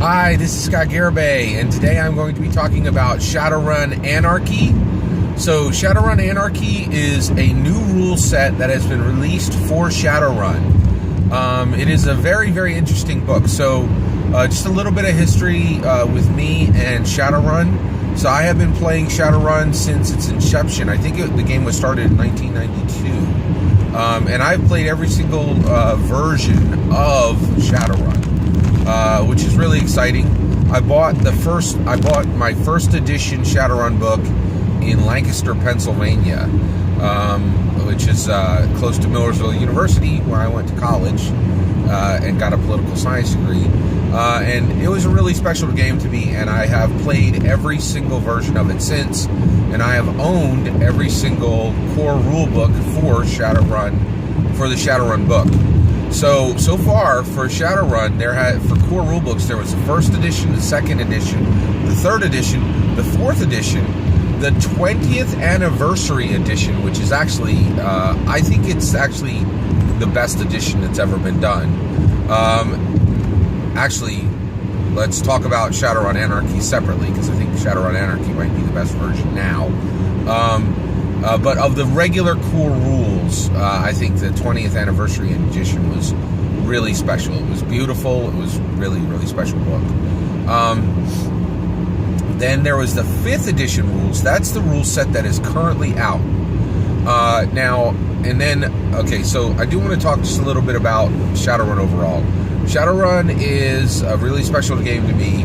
Hi, this is Garibay, and today I'm going to be talking about Shadowrun Anarchy. So, Shadowrun Anarchy is a new rule set that has been released for Shadowrun. It is a very, very interesting book. So, just a little bit of history with me and Shadowrun. So, I have been playing Shadowrun since its inception. I think the game was started in 1992. And I've played every single version of Shadowrun. Which is really exciting. I bought my first edition Shadowrun book in Lancaster, Pennsylvania, which is close to Millersville University, where I went to college and got a political science degree. And it was a really special game to me, and I have played every single version of it since, and I have owned every single core rule book for the Shadowrun book. So far for Shadowrun, for core rulebooks, there was the first edition, the second edition, the third edition, the fourth edition, the 20th anniversary edition, which is actually, I think it's actually the best edition that's ever been done. Actually, let's talk about Shadowrun Anarchy separately, because I think Shadowrun Anarchy might be the best version now. But of the regular core rules, I think the 20th anniversary edition was really special. It was beautiful. It was really, really special book. Then there was the 5th edition rules. That's the rule set that is currently out. So I do want to talk just a little bit about Shadowrun overall. Shadowrun is a really special game to me.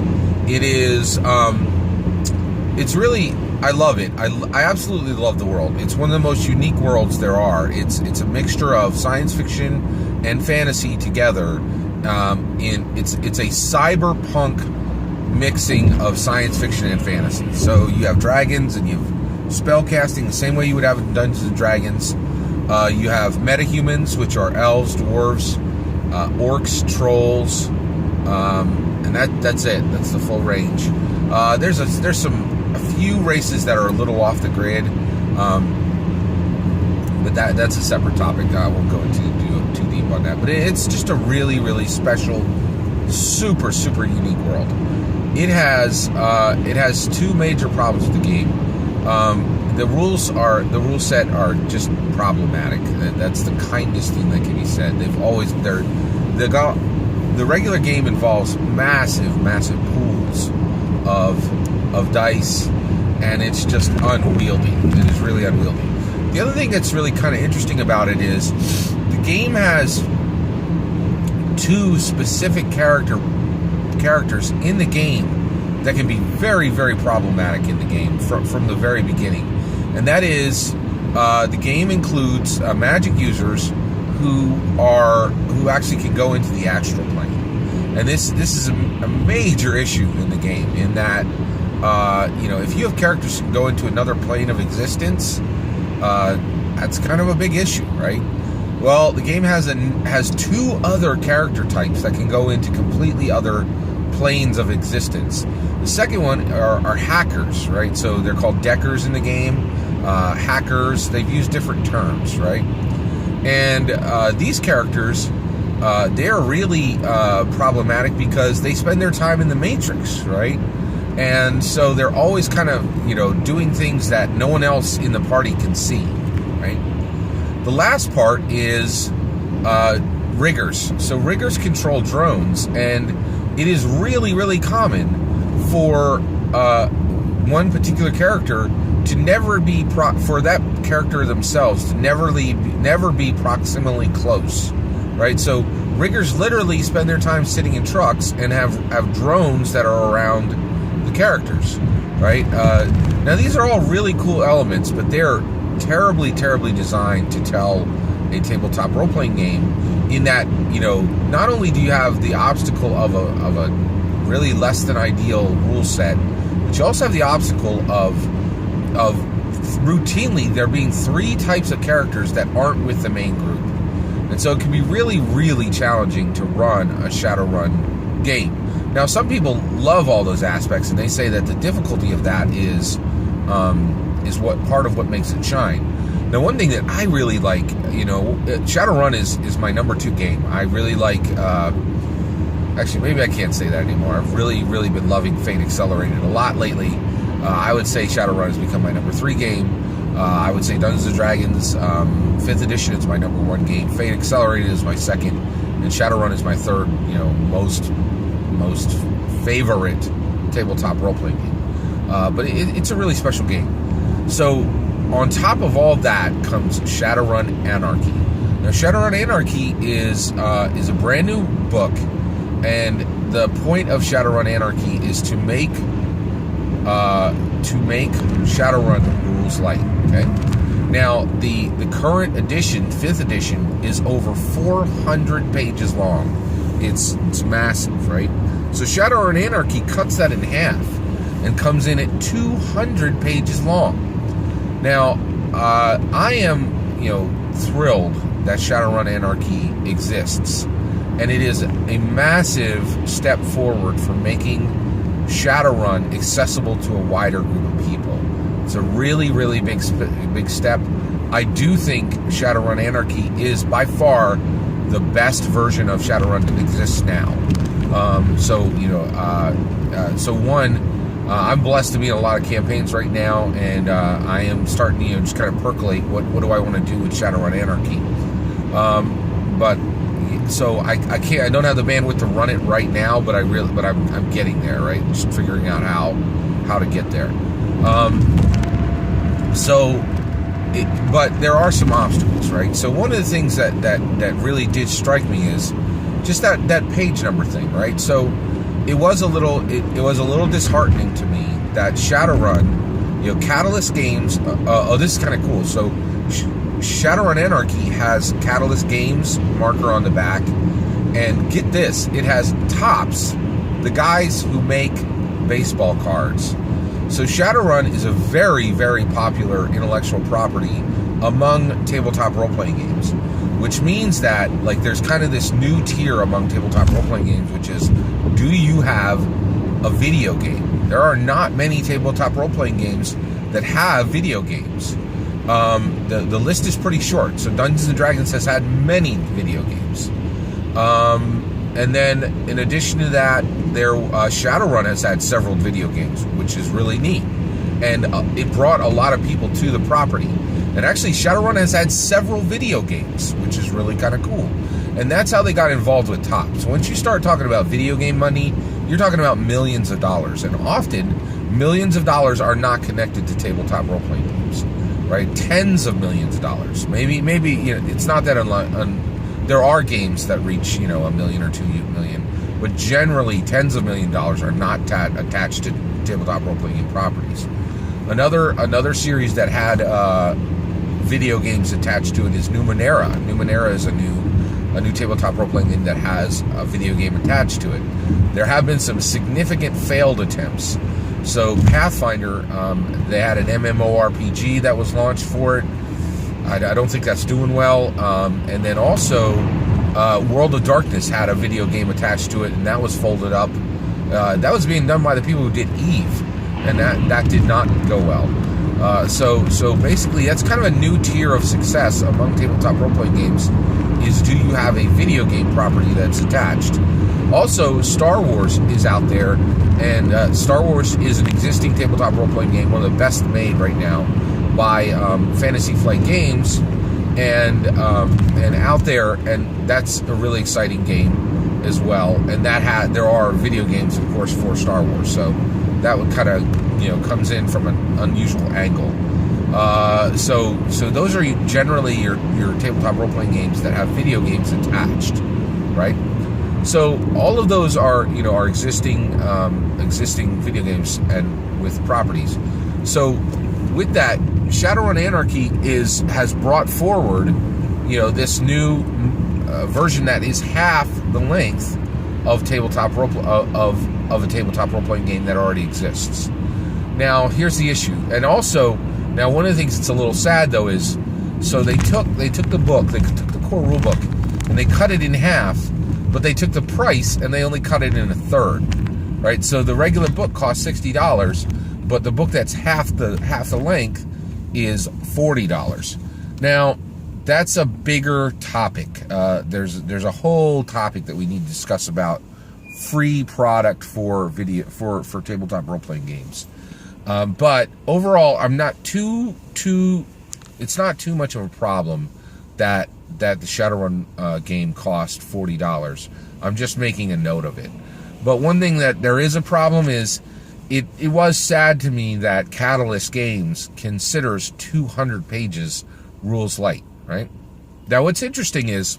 It is, it's really... I love it. I absolutely love the world. It's one of the most unique worlds there are. It's a mixture of science fiction and fantasy together. It's a cyberpunk mixing of science fiction and fantasy. So you have dragons and you have spellcasting the same way you would have in Dungeons and Dragons. You have metahumans, which are elves, dwarves, orcs, trolls, and that's it. That's the full range. There's a few races that are a little off the grid, but that's a separate topic. I won't go into too deep on that. But it's just a really, really special, super, super unique world. It has two major problems with the game. The rule set are just problematic. That's the kindest thing that can be said. The regular game involves massive pools of dice, and it's just unwieldy. It is really unwieldy. The other thing that's really kind of interesting about it is the game has two specific characters in the game that can be very, very problematic in the game from the very beginning. And that is, the game includes magic users who actually can go into the astral plane. And this is a major issue in the game, in that if you have characters who go into another plane of existence, that's kind of a big issue, right? Well, the game has two other character types that can go into completely other planes of existence. The second one are hackers, right? So they're called deckers in the game. Hackers, they've used different terms, right? And these characters, they're really problematic because they spend their time in the Matrix, right? And so they're always kind of, doing things that no one else in the party can see, right? The last part is riggers. So riggers control drones, and it is really, really common for one particular character to never be for that character themselves to never be proximally close, right? So riggers literally spend their time sitting in trucks and have drones that are around the characters, right? Now these are all really cool elements, but they're terribly, terribly designed to tell a tabletop role-playing game, in that, not only do you have the obstacle of a really less than ideal rule set, but you also have the obstacle of routinely there being 3 types of characters that aren't with the main group. And so it can be really, really challenging to run a Shadowrun game. Now, some people love all those aspects, and they say that the difficulty of that is what part of what makes it shine. Now, one thing that I really like, Shadowrun is my number 2 game. I really like Actually, maybe I can't say that anymore. I've really been loving Fate Accelerated a lot lately. I would say Shadowrun has become my number 3 game. I would say Dungeons & Dragons 5th edition is my number 1 game. Fate Accelerated is my 2nd, and Shadowrun is my 3rd, most favorite tabletop role-playing game. But it's a really special game. So on top of all that comes Shadowrun Anarchy. Now, Shadowrun Anarchy is a brand new book, and the point of Shadowrun Anarchy is to make Shadowrun rules light. Okay. Now, the current edition, 5th edition, is over 400 pages long. It's massive, right? So Shadowrun Anarchy cuts that in half and comes in at 200 pages long. Now, I am, thrilled that Shadowrun Anarchy exists, and it is a massive step forward for making Shadowrun accessible to a wider group of people. It's a really big step. I do think Shadowrun Anarchy is by far the best version of Shadowrun that exists now. I'm blessed to be in a lot of campaigns right now, and I am starting to just kind of percolate what do I want to do with Shadowrun Anarchy. I don't have the bandwidth to run it right now, but I'm getting there, right? Just figuring out how to get there. But there are some obstacles, right? So one of the things that really did strike me is just that page number thing, right? So it was a little disheartening to me that Shadowrun, Catalyst Games. This is kind of cool. So Shadowrun Anarchy has Catalyst Games marker on the back, and get this, it has Topps, the guys who make baseball cards. So Shadowrun is a very popular intellectual property among tabletop role-playing games, which means that there's kind of this new tier among tabletop role-playing games, which is, do you have a video game? There are not many tabletop role-playing games that have video games. The list is pretty short. So Dungeons & Dragons has had many video games. And then in addition to that, Shadowrun has had several video games, which is really neat. And it brought a lot of people to the property. And actually, Shadowrun has had several video games, which is really kind of cool. And that's how they got involved with Topps. Once you start talking about video game money, you're talking about millions of dollars. And often, millions of dollars are not connected to tabletop role-playing games, right? Tens of millions of dollars. Maybe it's not that there are games that reach, $1 million or $2 million, but generally tens of millions of dollars are not attached to tabletop role-playing game properties. Another series that had video games attached to it is Numenera. Numenera is a new tabletop role-playing game that has a video game attached to it. There have been some significant failed attempts. So Pathfinder, they had an MMORPG that was launched for it. I don't think that's doing well. And then also, World of Darkness had a video game attached to it, and that was folded up. That was being done by the people who did Eve, and that did not go well. So basically, that's kind of a new tier of success among tabletop role-playing games, is do you have a video game property that's attached? Also, Star Wars is out there, and Star Wars is an existing tabletop role-playing game, one of the best made right now by Fantasy Flight Games, and out there, and that's a really exciting game as well. And there are video games, of course, for Star Wars, so that would kind of comes in from an unusual angle. So those are generally your tabletop role-playing games that have video games attached, right? So all of those are existing video games and with properties. So with that, Shadowrun Anarchy has brought forward this new version that is half the length of a tabletop role-playing game that already exists. Now here's the issue, and also now one of the things that's a little sad though is, so they took the book, they took the core rule book, and they cut it in half, but they took the price and they only cut it in a third, right? So the regular book costs $60, but the book that's half the length is $40. Now that's a bigger topic. There's a whole topic that we need to discuss about free product for tabletop role-playing games. But overall, I'm not it's not too much of a problem that the Shadowrun game cost $40. I'm just making a note of it. But one thing that there is a problem is, it was sad to me that Catalyst Games considers 200 pages rules light, right? Now, what's interesting is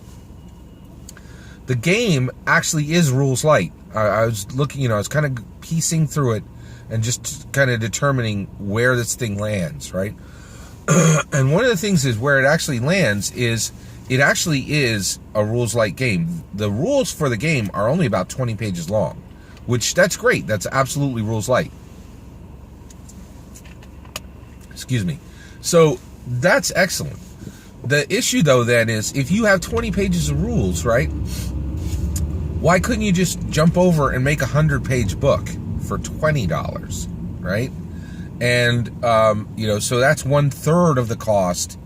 the game actually is rules light. I was looking, I was kind of piecing through it and just kind of determining where this thing lands, right? And one of the things is where it actually lands is it actually is a rules light game. The rules for the game are only about 20 pages long, which that's great. That's absolutely rules light. Excuse me. So that's excellent. The issue though then is if you have 20 pages of rules, right? Why couldn't you just jump over and make a 100-page book for $20, right? And, so that's 1/3 of the cost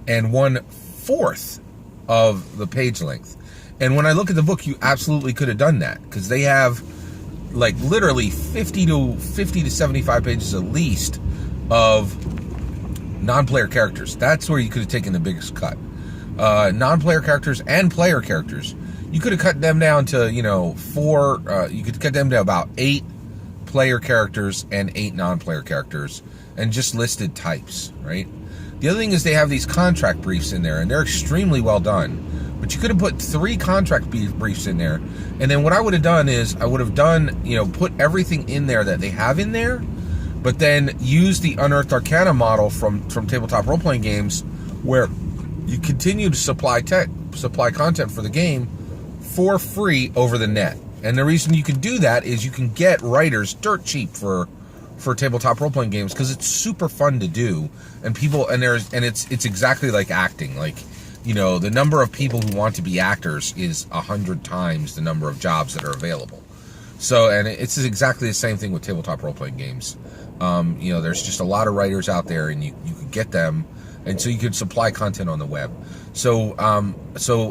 and 1/4 of the page length. And when I look at the book, you absolutely could have done that, because they have like literally 50 to 75 pages at least of non-player characters. That's where you could have taken the biggest cut. Non-player characters and player characters, you could have cut them down to, you could cut them to about 8 player characters and 8 non-player characters, and just listed types, right? The other thing is they have these contract briefs in there, and they're extremely well done. But you could have put 3 contract briefs in there, and then what I would have done is I would have done, put everything in there that they have in there, but then use the Unearthed Arcana model from tabletop role-playing games, where you continue to supply content for the game for free over the net. And the reason you can do that is you can get writers dirt cheap for tabletop role-playing games, because it's super fun to do, and it's exactly like acting. Like, the number of people who want to be actors is 100 times the number of jobs that are available. So, and it's exactly the same thing with tabletop role-playing games. There's just a lot of writers out there, and you could get them, and so you could supply content on the web. So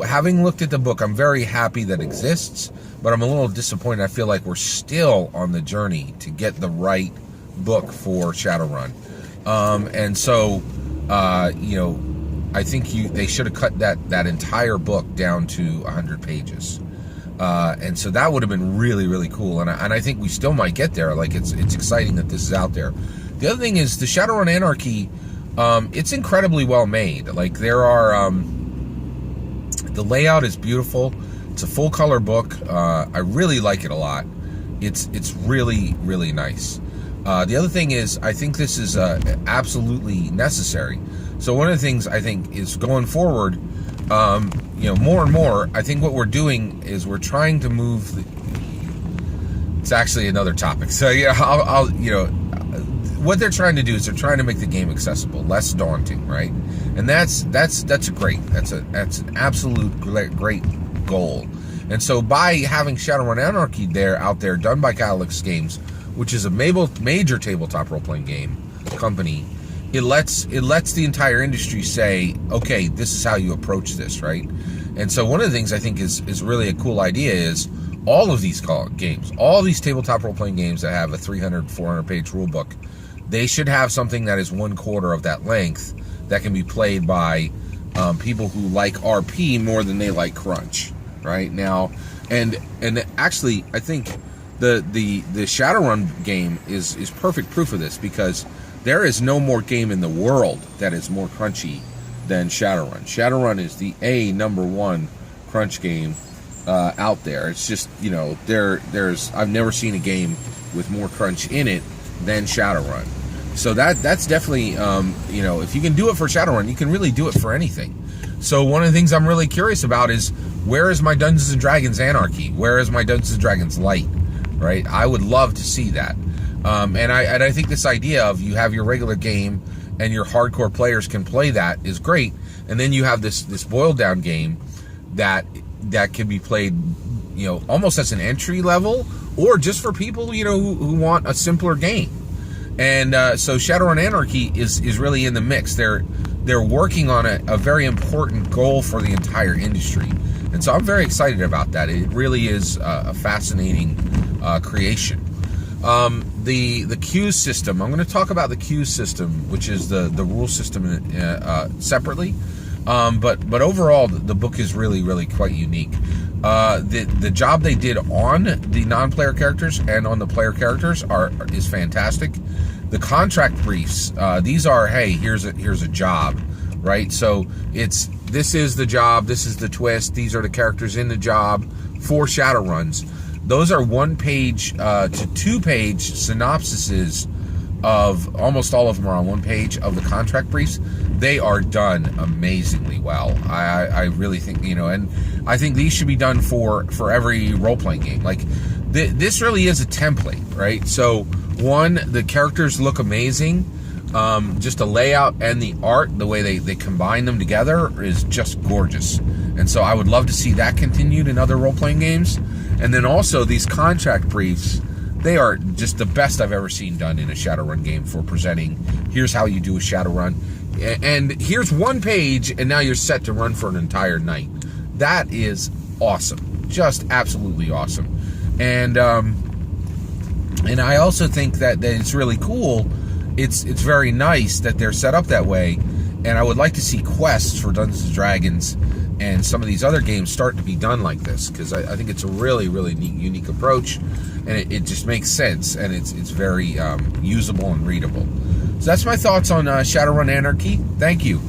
having looked at the book, I'm very happy that it exists, but I'm a little disappointed. I feel like we're still on the journey to get the right book for Shadowrun. I think they should have cut that entire book down to 100 pages. And so that would have been really, really cool. And I think we still might get there. Like, it's exciting that this is out there. The other thing is the Shadowrun Anarchy, it's incredibly well made. Like, there are, the layout is beautiful. It's a full color book. I really like it a lot. It's really, really nice. The other thing is, I think this is absolutely necessary. So one of the things I think is going forward, more and more, I think what we're doing is we're trying to move. It's actually another topic. So what they're trying to do is they're trying to make the game accessible, less daunting, right? And that's great. That's an absolute great goal. And so by having Shadowrun Anarchy out there, done by Catalyst Games, which is a major tabletop role-playing game company, it lets the entire industry say, okay, this is how you approach this, right? And so one of the things I think is really a cool idea is all of these games, all these tabletop role-playing games that have a 300, 400-page rule book, they should have something that is 1/4 of that length that can be played by people who like RP more than they like Crunch, right? Now, and actually, I think the Shadowrun game is perfect proof of this, because there is no more game in the world that is more crunchy than Shadowrun. Shadowrun is the #1 crunch game out there. It's just, I've never seen a game with more crunch in it than Shadowrun. So that's definitely, if you can do it for Shadowrun, you can really do it for anything. So one of the things I'm really curious about is, where is my Dungeons & Dragons Anarchy? Where is my Dungeons & Dragons Lite? Right? I would love to see that. And I think this idea of you have your regular game and your hardcore players can play that is great. And then you have this boiled down game that can be played, almost as an entry level, or just for people, who want a simpler game. And so Shadowrun Anarchy is really in the mix. They're working on a very important goal for the entire industry. And so I'm very excited about that. It really is a fascinating creation. The queue system, I'm going to talk about the queue system, which is the rule system separately. But overall, the book is really, really quite unique. The job they did on the non-player characters and on the player characters is fantastic. The contract briefs, these are, hey, here's a job, right? So this is the job, this is the twist, these are the characters in the job for Shadowruns. Those are 1-page to 2-page synopsises of, almost all of them are on 1 page of the contract briefs. They are done amazingly well. I really think, and I think these should be done for every role-playing game. Like, this really is a template, right? So, one, the characters look amazing. Just the layout and the art, the way they combine them together is just gorgeous. And so I would love to see that continued in other role-playing games. And then also these contract briefs, they are just the best I've ever seen done in a Shadowrun game for presenting, here's how you do a Shadowrun. And here's 1 page, and now you're set to run for an entire night. That is awesome. Just absolutely awesome. And I also think that it's really cool. It's very nice that they're set up that way. And I would like to see quests for Dungeons & Dragons and some of these other games start to be done like this, because I think it's a really, really neat, unique approach, and it just makes sense, and it's very usable and readable. So that's my thoughts on Shadowrun Anarchy. Thank you.